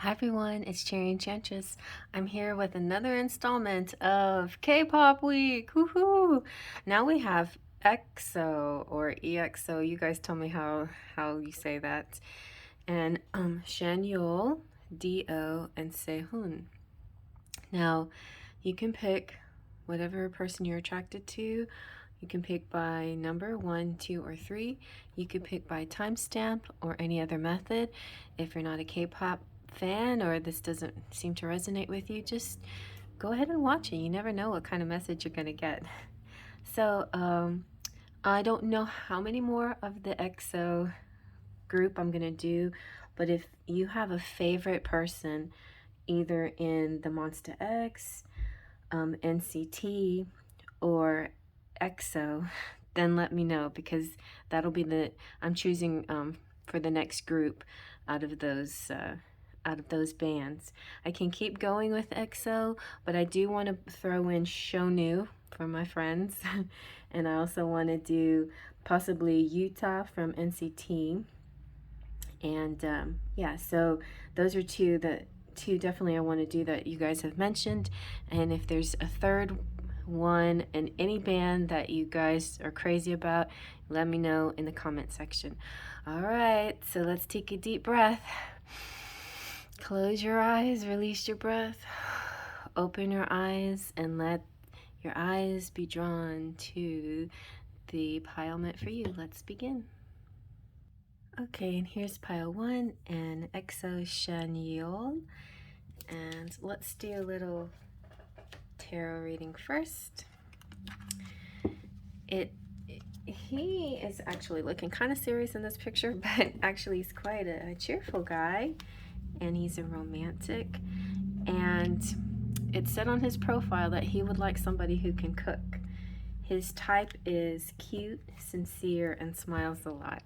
Hi everyone, it's Cherry Enchantress. I'm here with another installment of K-pop week. Woohoo! Now we have EXO or EXO. You guys tell me how you say that. And Chanyeol, Do, and Sehun. Now, you can pick whatever person you're attracted to. You can pick by number 1, 2, or 3. You can pick by timestamp or any other method. If you're not a K-pop fan or this doesn't seem to resonate with you, just go ahead and watch it. You never know what kind of message you're going to get. So, I don't know how many more of the EXO group I'm going to do, but if you have a favorite person, either in the Monster X, NCT, or EXO, then let me know, because that'll be I'm choosing for the next group out of those bands. I can keep going with EXO, but I do want to throw in Shonu for my friends, and I also want to do possibly Utah from NCT, and yeah, so those are two definitely I want to do that you guys have mentioned. And if there's a third one in any band that you guys are crazy about, let me know in the comment section. All right, so let's take a deep breath. Close your eyes, release your breath. Open your eyes and let your eyes be drawn to the pile meant for you. Let's begin. Okay, and here's pile 1 and EXO Chanyeol. And let's do a little tarot reading first. He is actually looking kind of serious in this picture, but actually he's quite a cheerful guy, and he's a romantic. And it said on his profile that he would like somebody who can cook. His type is cute, sincere, and smiles a lot.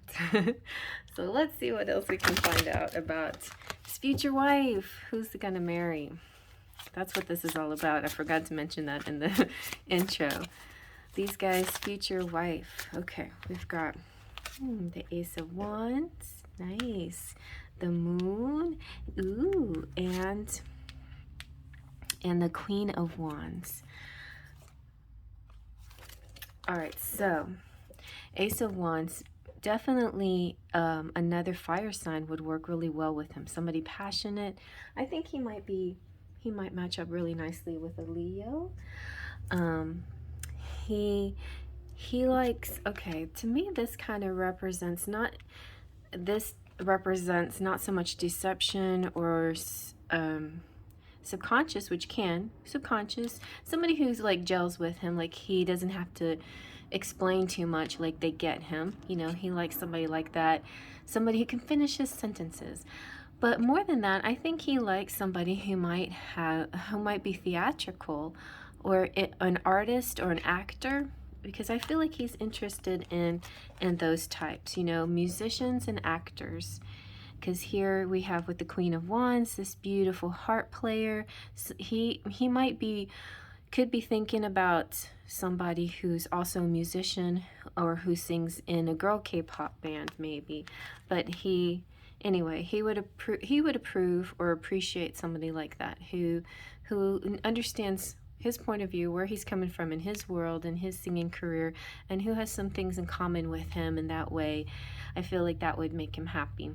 So let's see what else we can find out about his future wife. Who's he gonna marry? That's what this is all about. I forgot to mention that in the intro. These guys' future wife. Okay, we've got the Ace of Wands. Nice. The Moon. Ooh, and the Queen of Wands. All right, so Ace of Wands, definitely another fire sign would work really well with him. Somebody passionate. I think he might match up really nicely with a Leo. He likes, okay, to me this kind of represents not so much deception or subconscious, which can subconscious, somebody who's like gels with him, like he doesn't have to explain too much, like they get him, you know. He likes somebody like that, somebody who can finish his sentences. But more than that, I think he likes somebody who might be theatrical, or an artist or an actor, because I feel like he's interested in those types, you know, musicians and actors. Because here we have with the Queen of Wands, this beautiful harp player. So he could be thinking about somebody who's also a musician or who sings in a girl K-pop band maybe. But anyway, he would approve or appreciate somebody like that who understands his point of view, where he's coming from in his world and his singing career, and who has some things in common with him. In that way, I feel like that would make him happy.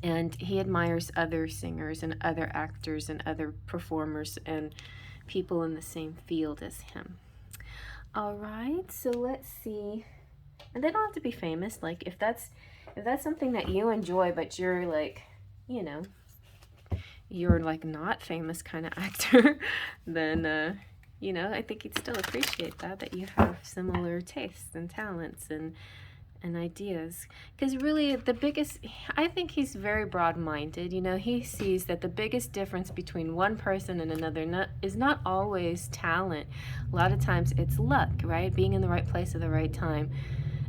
And he admires other singers and other actors and other performers and people in the same field as him. All right, so let's see. And they don't have to be famous. Like if that's something that you enjoy, but you're like, you know, you're like not famous kind of actor, then you know, I think he'd still appreciate that you have similar tastes and talents and ideas. Because really I think he's very broad-minded. You know, he sees that the biggest difference between one person and another is not always talent. A lot of times it's luck, right? Being in the right place at the right time.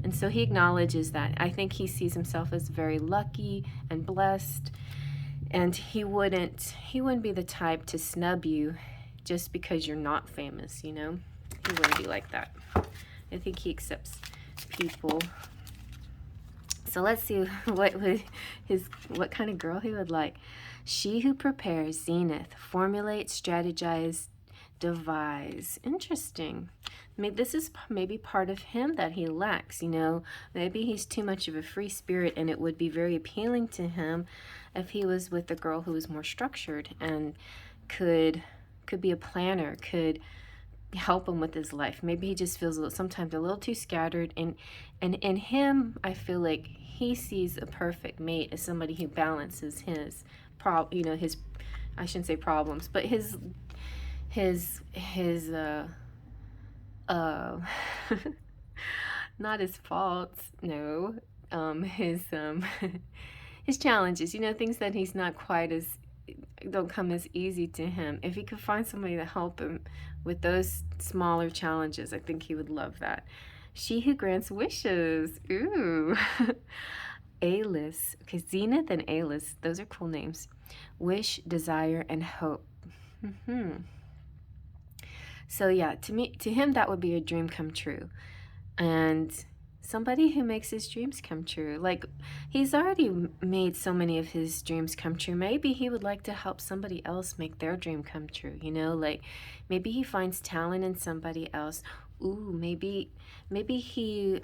And so he acknowledges that. I think he sees himself as very lucky and blessed, and he wouldn't be the type to snub you just because you're not famous, you know? He wouldn't be like that. I think he accepts people. So let's see what kind of girl he would like. She who prepares, zenith, formulates, strategize, devise. Interesting. Maybe this is maybe part of him that he lacks, you know. Maybe he's too much of a free spirit, and it would be very appealing to him if he was with a girl who was more structured and could be a planner, could help him with his life. Maybe he just feels sometimes a little too scattered, and in him I feel like he sees a perfect mate as somebody who balances his his, I shouldn't say problems, but his uh not his faults, no, his his challenges, you know, things that he's not quite as, don't come as easy to him. If he could find somebody to help him with those smaller challenges, I think he would love that. She who grants wishes. Ooh. A-list. Okay, Zenith and A-list. Those are cool names. Wish, desire, and hope. So yeah, to him, that would be a dream come true. And somebody who makes his dreams come true. Like, he's already made so many of his dreams come true. Maybe he would like to help somebody else make their dream come true, you know? Like, maybe he finds talent in somebody else. Ooh, maybe he,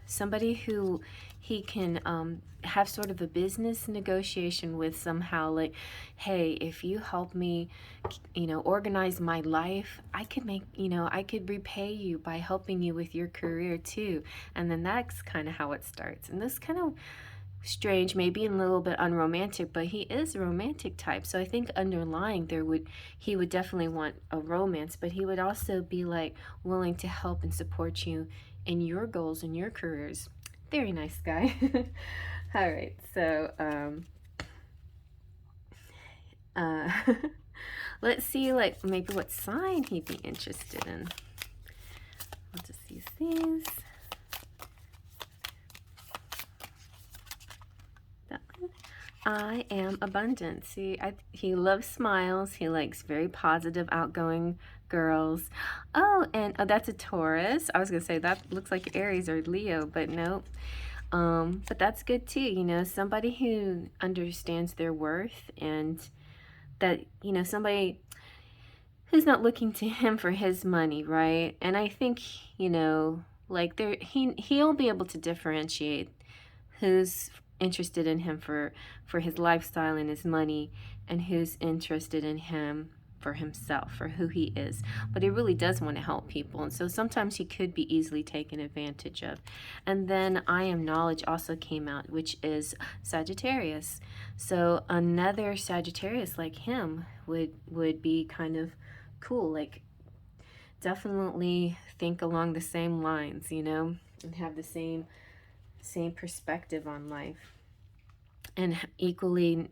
somebody who he can have sort of a business negotiation with somehow. Like, hey, if you help me, you know, organize my life, I could make, you know, I could repay you by helping you with your career too. And then that's kind of how it starts. And this kind of strange, maybe a little bit unromantic, but he is a romantic type. So I think underlying he would definitely want a romance, but he would also be like willing to help and support you in your goals and your careers. Very nice guy. All right, so let's see, like, maybe what sign he'd be interested in. I'll just use these. That one. I am abundant. See, he loves smiles. He likes very positive, outgoing girls. Oh, and that's a Taurus. I was gonna say that looks like Aries or Leo, but no. But that's good too. You know, somebody who understands their worth, and that, you know, somebody who's not looking to him for his money, right? And I think, you know, like he'll be able to differentiate who's interested in him for his lifestyle and his money, and who's interested in him for himself, for who he is. But he really does want to help people, and so sometimes he could be easily taken advantage of. And then I am knowledge also came out, which is Sagittarius. So another Sagittarius like him would be kind of cool, like definitely think along the same lines, you know, and have the same perspective on life, and equally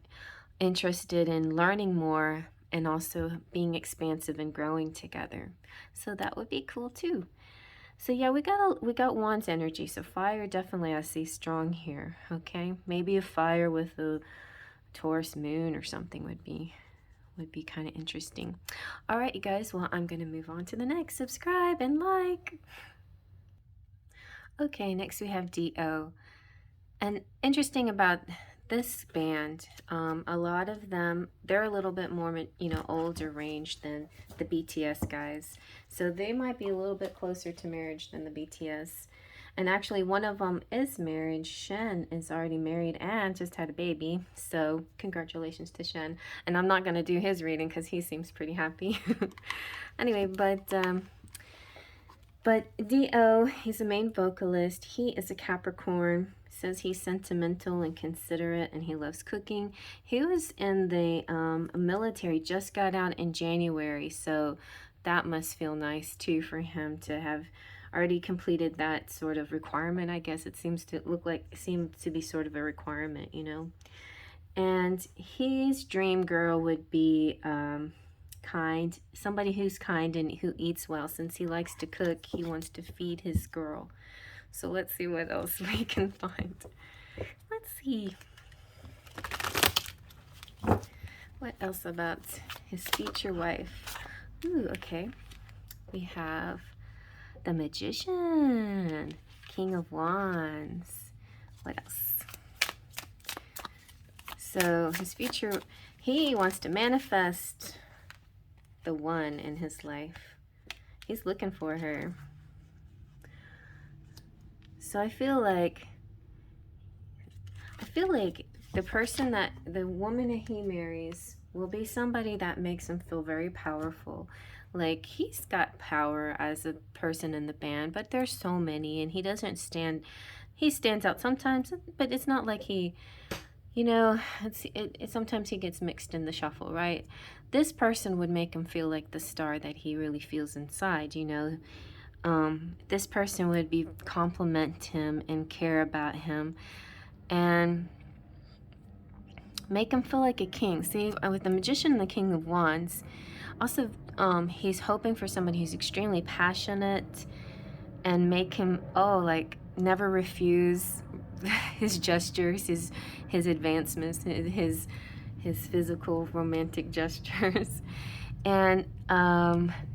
interested in learning more, and also being expansive and growing together. So that would be cool too. So yeah, we got Wands energy. So fire, definitely I see strong here. Okay, maybe a fire with a Taurus moon or something would be kind of interesting. All right, you guys. Well, I'm gonna move on to the next. Subscribe and like. Okay, next we have Do. And interesting about this band, a lot of them, they're a little bit more, you know, older range than the BTS guys. So they might be a little bit closer to marriage than the BTS. And actually, one of them is married. Shen is already married and just had a baby. So congratulations to Shen. And I'm not going to do his reading because he seems pretty happy. Anyway, but Do, he's a main vocalist. He is a Capricorn. Says he's sentimental and considerate, and he loves cooking. He was in the military, just got out in January, so that must feel nice too for him to have already completed that sort of requirement. I guess it seems to be sort of a requirement, you know. And his dream girl would be kind, somebody who's kind and who eats well. Since he likes to cook, he wants to feed his girl. So let's see what else we can find. Let's see. What else about his future wife? Ooh, okay. We have the Magician, King of Wands. What else? So his future, he wants to manifest the one in his life. He's looking for her. So I feel like the person that, the woman that he marries will be somebody that makes him feel very powerful. Like, he's got power as a person in the band, but there's so many, and he stands out sometimes, but it's not like he, you know, sometimes he gets mixed in the shuffle, right? This person would make him feel like the star that he really feels inside, you know. This person would compliment him and care about him and make him feel like a king. See, with the Magician and the King of Wands, also, he's hoping for somebody who's extremely passionate and make him, like, never refuse his gestures, his advancements, his physical romantic gestures. And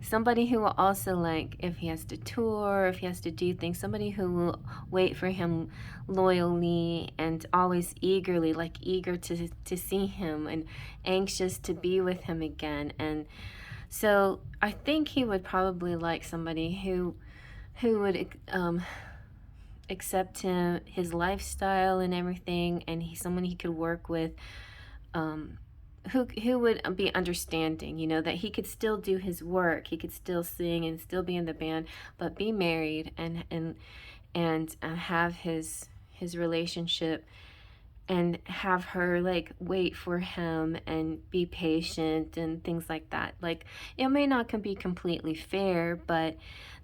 somebody who will also, like, if he has to tour, if he has to do things, somebody who will wait for him loyally and always eagerly, like eager to see him and anxious to be with him again. And so I think he would probably like somebody who would accept his lifestyle and everything, and someone he could work with, who would be understanding, you know, that he could still do his work, he could still sing and still be in the band, but be married and have his relationship, and have her, like, wait for him and be patient and things like that. Like, it may not be completely fair, but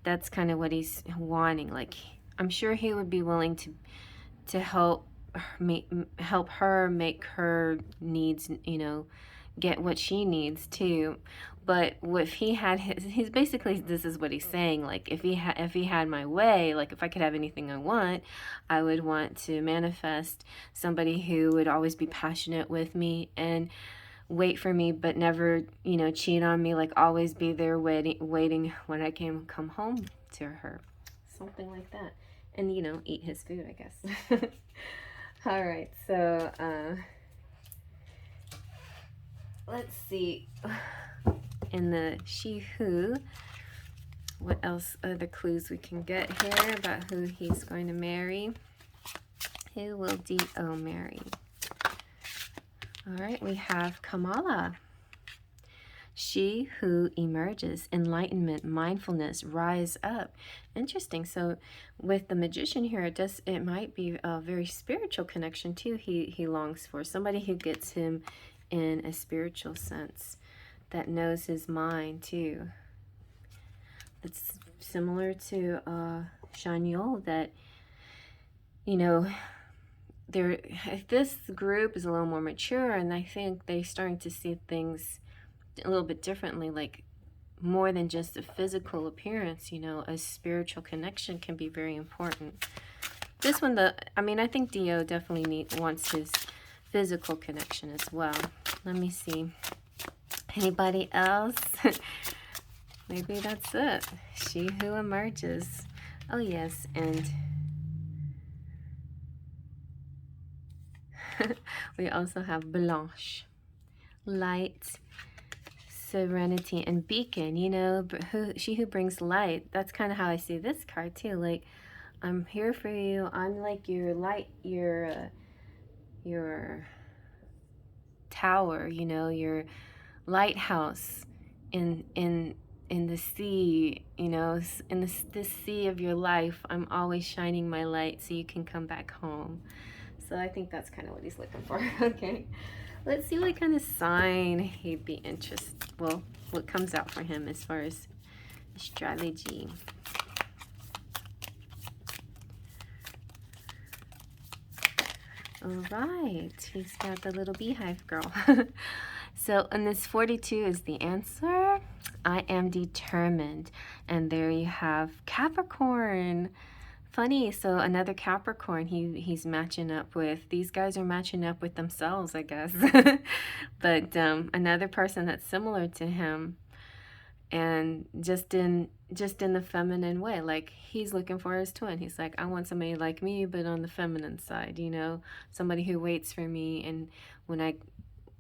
that's kind of what he's wanting. Like, I'm sure he would be willing to help her make her needs, you know, get what she needs too. But if he had he's basically, this is what he's saying, like, if he had my way, like, if I could have anything I want, I would want to manifest somebody who would always be passionate with me and wait for me, but never, you know, cheat on me, like, always be there waiting when I come home to her, something like that. And, you know, eat his food, I guess. All right, so let's see. In the she who, what else other clues we can get here about who he's going to marry? Who will D.O. marry? All right, we have Kamala. She who emerges, enlightenment, mindfulness, rise up. Interesting. So with the Magician here, it might be a very spiritual connection too. He longs for somebody who gets him in a spiritual sense, that knows his mind too. It's similar to Chanyeol, that, you know, this group is a little more mature, and I think they're starting to see things a little bit differently, like more than just a physical appearance. You know, a spiritual connection can be very important. This one, I think Dio definitely wants his physical connection as well. Let me see. Anybody else? Maybe that's it. She who emerges. Oh yes, and we also have Blanche. Light, serenity, and beacon. You know, she who brings light. That's kind of how I see this card too. Like, I'm here for you. I'm like your light, your tower. You know, your lighthouse in the sea. You know, in this sea of your life. I'm always shining my light so you can come back home. So I think that's kind of what he's looking for. Okay. Let's see what kind of sign he'd be interested. Well, what comes out for him as far as strategy. All right, he's got the little beehive girl. So, and this 42 is the answer. I am determined. And there you have Capricorn. Funny, so another Capricorn he's matching up with. These guys are matching up with themselves, I guess. But another person that's similar to him. and just in the feminine way. Like, he's looking for his twin. He's like, I want somebody like me, but on the feminine side, you know, somebody who waits for me, and when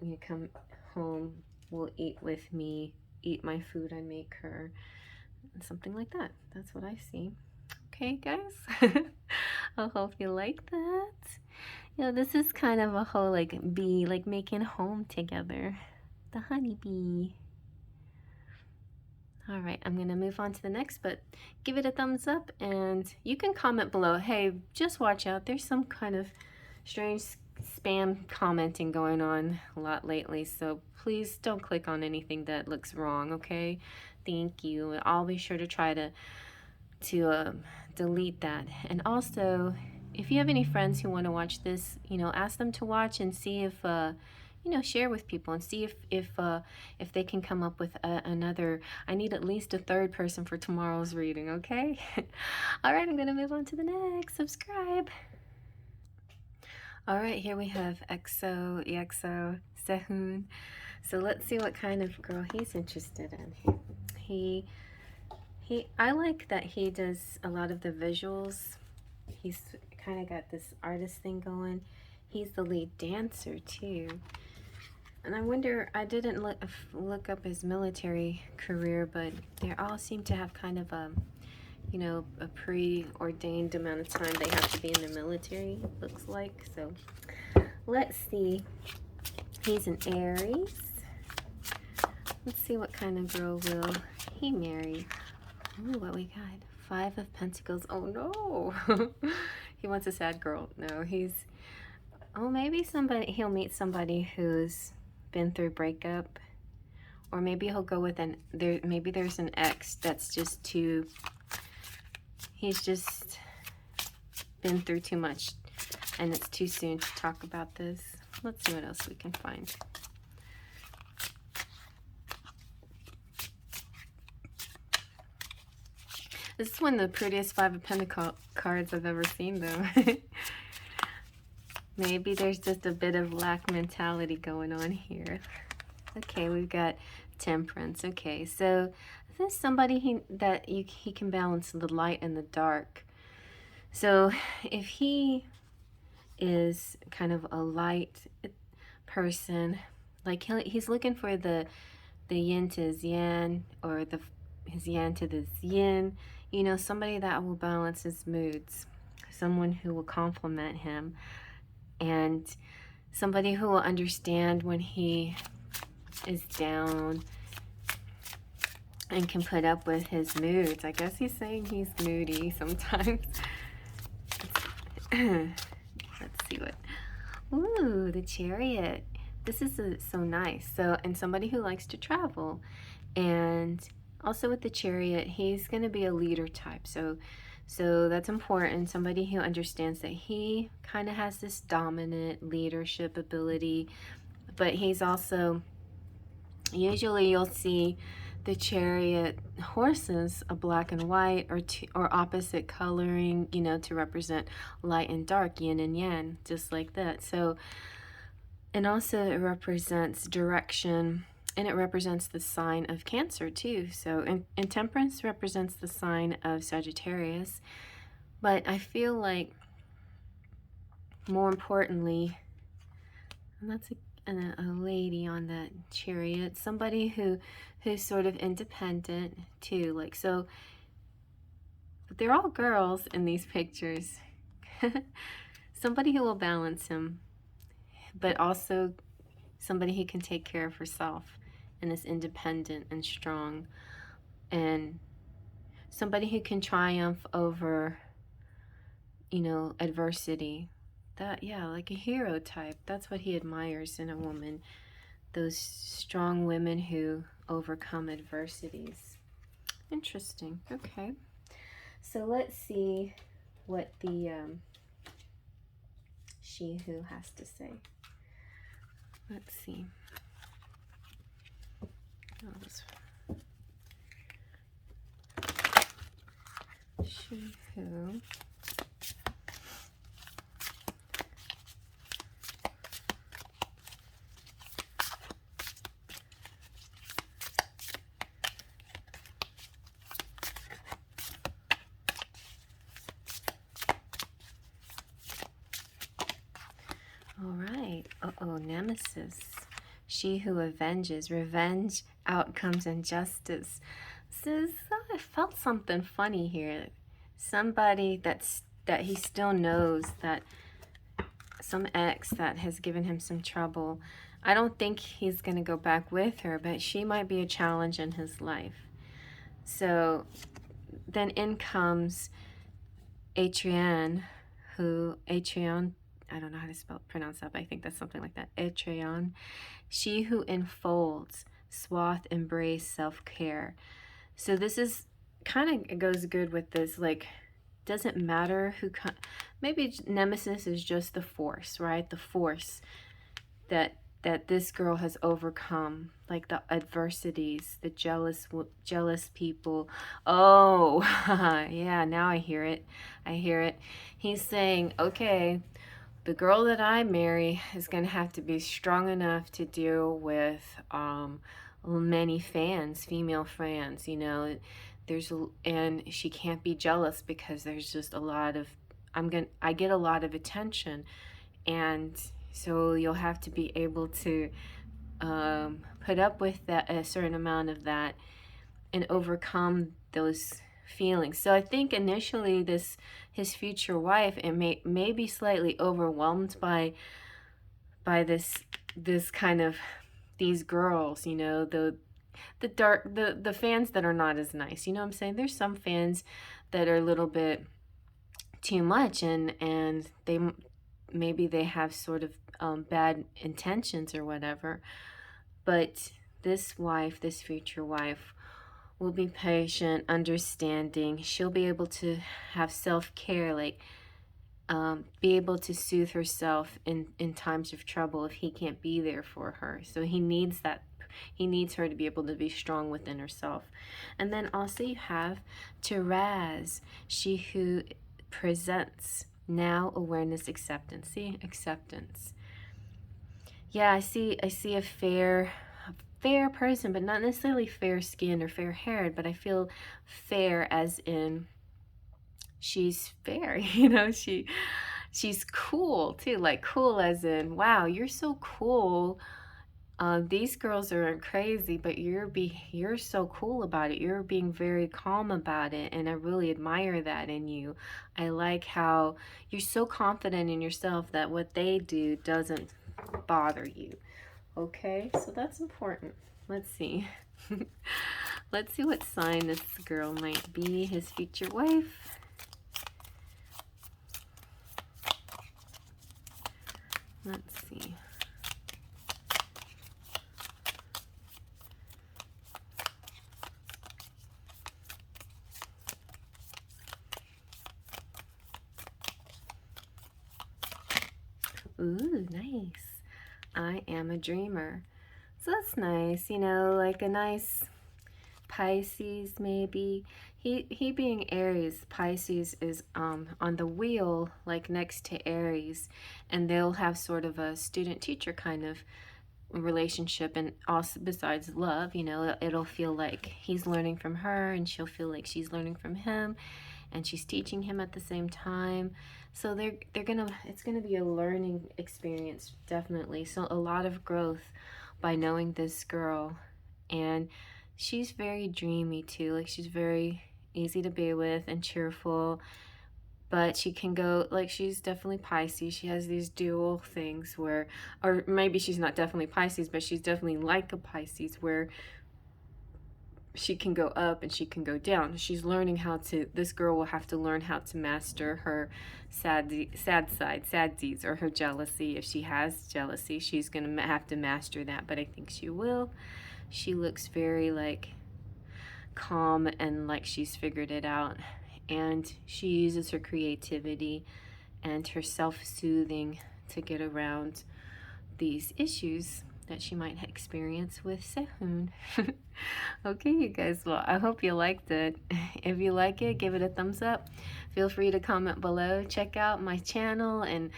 you come home, will eat with me, eat my food I make her, something like that. That's what I see. Okay, guys. I hope you like that. You know, this is kind of a whole like bee, like making home together. The honeybee. All right, I'm gonna move on to the next, but give it a thumbs up, and you can comment below. Hey, just watch out. There's some kind of strange spam commenting going on a lot lately, so please don't click on anything that looks wrong, okay? Thank you. I'll be sure to try to delete that. And also, if you have any friends who want to watch this, you know, ask them to watch and see if you know, share with people and see if they can come up with another. I need at least a third person for tomorrow's reading, okay? All right, I'm gonna move on to the next. Subscribe. All right, here we have EXO, Sehun. So let's see what kind of girl he's interested in. I like that he does a lot of the visuals. He's kind of got this artist thing going. He's the lead dancer too. And I wonder, I didn't look up his military career, but they all seem to have kind of a, you know, a preordained amount of time they have to be in the military, looks like. So let's see. He's an Aries. Let's see what kind of girl will he marry. Ooh, what we got? 5 of Pentacles. Oh no. He wants a sad girl. No, oh, maybe he'll meet somebody who's been through breakup, or maybe he'll go with maybe there's an ex that's just he's just been through too much and it's too soon to talk about this. Let's see what else we can find. This is one of the prettiest 5 of Pentacles cards I've ever seen, though. Maybe there's just a bit of lack mentality going on here. Okay, we've got Temperance. Okay, so this is somebody he can balance the light and the dark. So if he is kind of a light person, like he's looking for the yin to his yang, or his yang to this yin, you know, somebody that will balance his moods, someone who will complement him, and somebody who will understand when he is down and can put up with his moods. I guess he's saying he's moody sometimes. Let's see what. Ooh, the Chariot. This is so nice. So, and somebody who likes to travel. And also with the Chariot, he's going to be a leader type. So that's important. Somebody who understands that he kind of has this dominant leadership ability, but he's also, usually you'll see the Chariot horses a black and white, or opposite coloring, you know, to represent light and dark, yin and yang, just like that. So, and also it represents direction, and it represents the sign of Cancer too. So, and Temperance represents the sign of Sagittarius. But I feel like, more importantly, and that's a lady on that Chariot, somebody who's sort of independent too. Like, so, but they're all girls in these pictures. Somebody who will balance him, but also somebody who can take care of herself and is independent and strong, and somebody who can triumph over, you know, adversity. That, yeah, like a hero type. That's what he admires in a woman. Those strong women who overcome adversities. Interesting. Okay. So let's see what the she who has to say. Let's see. She who. she who avenges. Revenge outcomes and justice. So I felt something funny here. Somebody that he still knows, that some ex that has given him some trouble. I don't think he's going to go back with her, but she might be a challenge in his life. So then in comes Atrian, I don't know how to pronounce that, but I think that's something like that. Atrian, she who enfolds, swath, embrace, self-care. So this is kind of goes good with this, like, doesn't matter who, maybe Nemesis is just the force, right? The force that this girl has overcome, like the adversities, the jealous people. Oh, yeah, now I hear it. He's saying, okay, the girl that I marry is going to have to be strong enough to deal with many fans, female fans, you know. And she can't be jealous because there's just a lot of, I get a lot of attention, and so you'll have to be able to put up with that, a certain amount of that, and overcome those feelings. So I think initially his future wife, it may be slightly overwhelmed by this kind of, these girls, you know, the fans that are not as nice. You know what I'm saying? There's some fans that are a little bit too much, and maybe they have sort of bad intentions or whatever. But this future wife, will be patient, understanding. She'll be able to have self-care, like be able to soothe herself in times of trouble if he can't be there for her. So he needs that. He needs her to be able to be strong within herself. And then also you have Therese, she who presents. Now awareness, acceptance. See, acceptance. Yeah, I see a fair person, but not necessarily fair skinned or fair haired, but I feel fair as in she's fair, you know, she's cool too, like cool as in, wow, you're so cool. These girls are crazy, but you're so cool about it. You're being very calm about it, and I really admire that in you. I like how you're so confident in yourself that what they do doesn't bother you. Okay, so that's important. Let's see. Let's see what sign this girl might be, his future wife. Let's see. Ooh, nice. I am a dreamer. So that's nice, you know, like a nice Pisces maybe. He being Aries, Pisces is on the wheel, like next to Aries, and they'll have sort of a student-teacher kind of relationship, and also besides love, you know, it'll feel like he's learning from her and she'll feel like she's learning from him, and she's teaching him at the same time. So it's gonna be a learning experience, definitely. So a lot of growth by knowing this girl. And she's very dreamy too, like she's very easy to be with and cheerful, but she can go, like, she's definitely Pisces. She has these dual things where, or maybe she's not definitely Pisces, but she's definitely like a Pisces, where she can go up and she can go down. She's learning how to, this girl will have to learn how to master her sad side, sadsies, or her jealousy. If she has jealousy, she's gonna have to master that, but I think she will. She looks very like calm and like she's figured it out, and she uses her creativity and her self-soothing to get around these issues that she might experience with Sehun. Okay, you guys, well, I hope you liked it. If you like it, give it a thumbs up. Feel free to comment below. Check out my channel and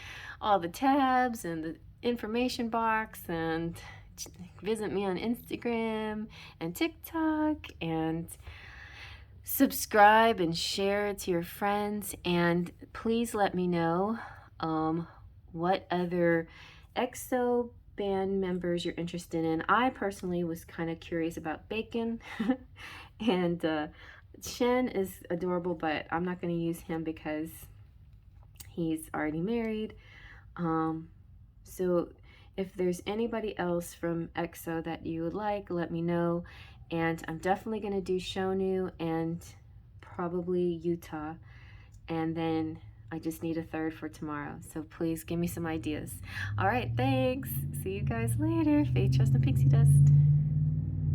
all the tabs and the information box, and visit me on Instagram and TikTok, and subscribe and share it to your friends. And please let me know what other EXO band members you're interested in. I personally was kind of curious about Bacon, and Shen is adorable, but I'm not going to use him because he's already married. So if there's anybody else from EXO that you would like, let me know. And I'm definitely going to do Shonu and probably Utah. And then I just need a third for tomorrow. So please give me some ideas. All right, thanks. See you guys later. Faith, trust, and pixie dust.